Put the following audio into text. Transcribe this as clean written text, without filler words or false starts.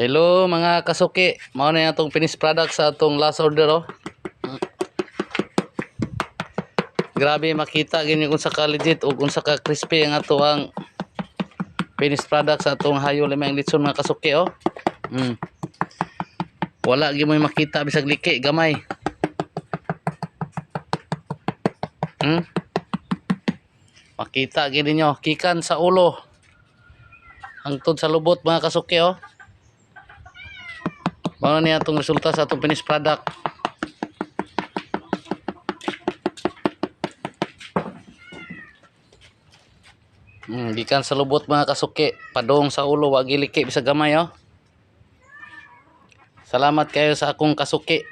Hello mga kasuki, mao na atong finished product sa atong last order oh. Grabe makita gini kung saka legit o kung saka crispy ang ato ang finished product sa atong hayo limang litson mga kasuki oh. Wala gyud mo makita bisag liki gamay. Makita gini nyo kikan sa ulo hangtod sa lubot mga kasuki oh. Mao ni atong resulta sa atong finished product. Gikan sa lubot mga kasuki, padong sa ulo wa giliki bisag gamay oh. Salamat kayo sa akong kasuki.